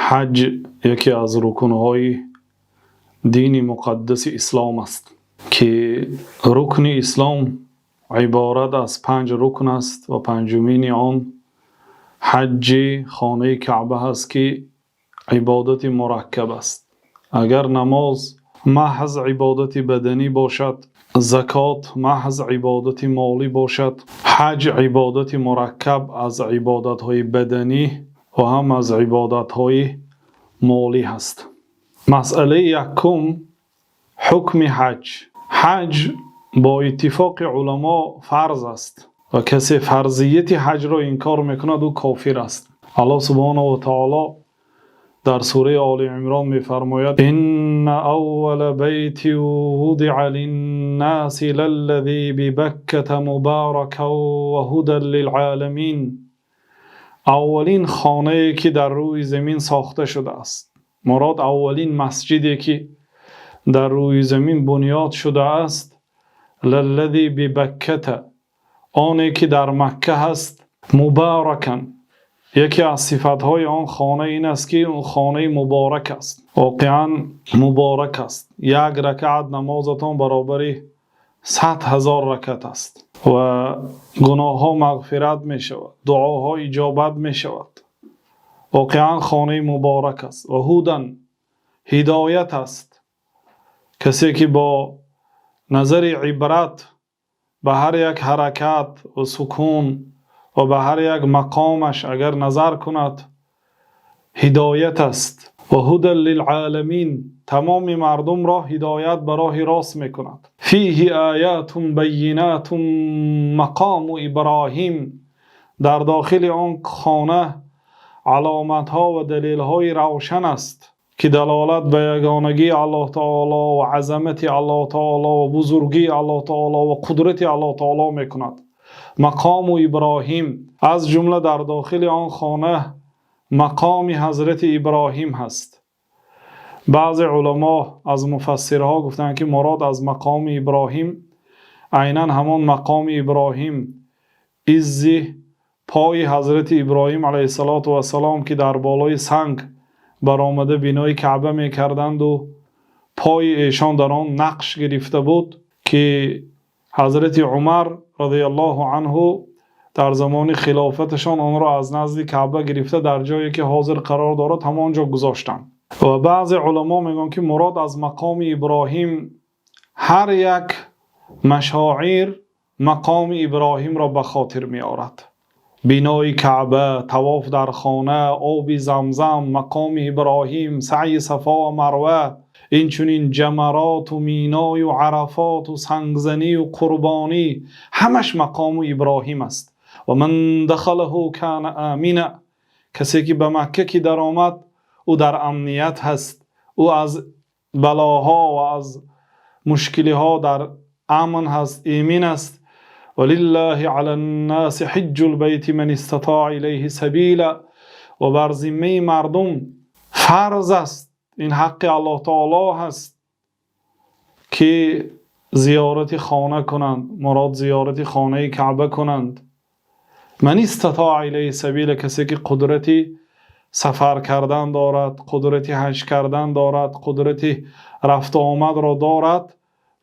حج یکی از رکنهای دین مقدس اسلام است که رکن اسلام عبارت از 5 رکن است و پنجمین آن حج خانه کعبه است که عبادت مرکب است. اگر نماز محض عبادت بدنی باشد، زکات محض عبادت مالی باشد، حج عبادت مرکب از عبادت های بدنی و هم از عبادت های مالی هست. مسئله یکم حکم حج با اتفاق علما فرض است و کسی فرضیت حج را انکار میکند او کافر است. الله سبحانه و تعالی در سوره آل عمران میفرماید ان اول بیت وضع للناس للذی ببکة مبارکا و هدی للعالمین. اولین خانه که در روی زمین ساخته شده است، مراد اولین مسجدی که در روی زمین بنیاد شده است، للذی ببکة، آنی که در مکه هست، مبارکن، یکی از صفتهای آن خانه این است که اون خانه مبارک است، واقعا مبارک است. یک رکعت نمازتان برابر 100,000 رکعت است و گناه ها مغفرت می شود، دعاها اجابت می شود. واقعا خانه مبارک است. و هودن، هدایت است. کسی که با نظر عبرت به هر یک حرکت و سکون و به هر یک مقامش اگر نظر کند، هدایت است. و هدی للعالمین، تمام مردم را هدایت به راه راست میکند. فیه آیات بینات مقام ابراهیم، در داخل آن خانه علامت ها و دلیل های روشن است که دلالت به یگانگی الله تعالی و عظمت الله تعالی و بزرگی الله تعالی و قدرت الله تعالی میکند. مقام ابراهیم، از جمله در داخل آن خانه مقام حضرت ابراهیم هست. بعض علما از مفسرها گفتند که مراد از مقام ابراهیم عیناً همان مقام ابراهیم، عز پای حضرت ابراهیم علیه السلام که در بالای سنگ برآمده بنای کعبه میکردند و پای ایشان در آن نقش گرفته بود که حضرت عمر رضی الله عنه در زمان خلافتشان آن را از نزد کعبه گرفته در جایی که حاضر قرار دارد همانجا گذاشتند. و بعض علما میگن که مراد از مقام ابراهیم هر یک مشاعر مقام ابراهیم را به خاطر می آورد. بنای کعبه، طواف در خانه، آب زمزم، مقام ابراهیم، سعی صفا و مروه، اینچنین جمرات و مینای و عرفات و سنگزنی و قربانی، همش مقام ابراهیم است. و من دخله کان آمنا، کسی که به مکه که در آمد او در امنیت هست، او از بلاها و از مشکلها در امن هست، ایمن است. ولله علی الناس حج البیت من استطاع الیه سبیلا، و بر ذمه مردم فرض است، این حق الله تعالی هست که زیارت خانه کنند، مراد زیارت خانه کعبه کنند. من استطاع الیه سبیلا، کسی که قدرتی سفر کردن دارد، قدرتی حج کردن دارد، قدرتی رفت آمد را دارد،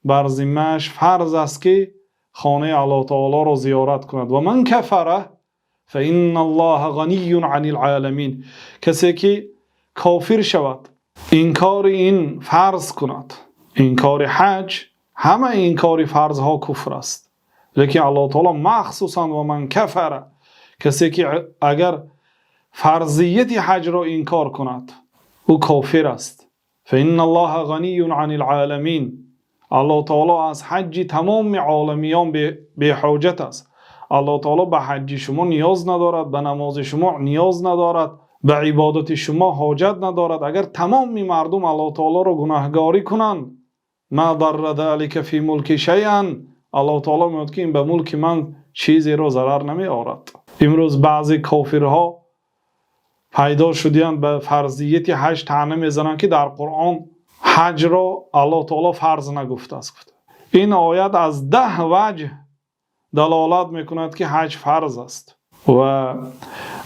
بر ذمه‌اش فرض است که خانه الله تعالی را زیارت کند. و من کفر فإن الله غنی عن العالمین، کسی که کافر شود، انکار این فرض کند، انکار حج، همه انکار فرض ها کفر است، لیکن الله تعالی مخصوصا و من کفر، کسی که اگر فرضیت حج را انکار کند او کافر است. فإن الله غنی عن العالمین، الله تعالی از حج تمام عالمیان به حاجت است. الله تعالی به حج شما نیاز ندارد، به نماز شما نیاز ندارد، به عبادت شما حاجت ندارد. اگر تمام مردم الله تعالی را گناهگاری کنند، ما ضر ذلك فی ملک شیئا، الله تعالی میگوید که این به ملک من چیزی را ضرر نمی آورد. امروز بعضی کافرها پیدا شدند به فرضیت حج طعنه میزنند که در قرآن حج را الله تعالی فرض نگفته است. این آیت از 10 وجه دلالت میکند که حج فرض است و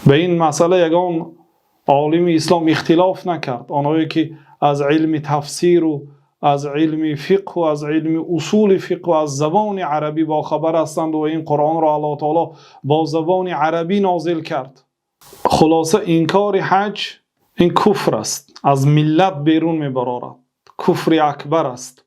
به این مسئله یگان عالم اسلام اختلاف نکرد. آنهایی که از علم تفسیر و از علم فقه و از علم اصول فقه و از زبان عربی با خبر هستند و این قرآن را الله تعالی با زبان عربی نازل کرد. خلاصه انکار حج این کفر است، از ملت بیرون میبرارد، کفر اکبر است.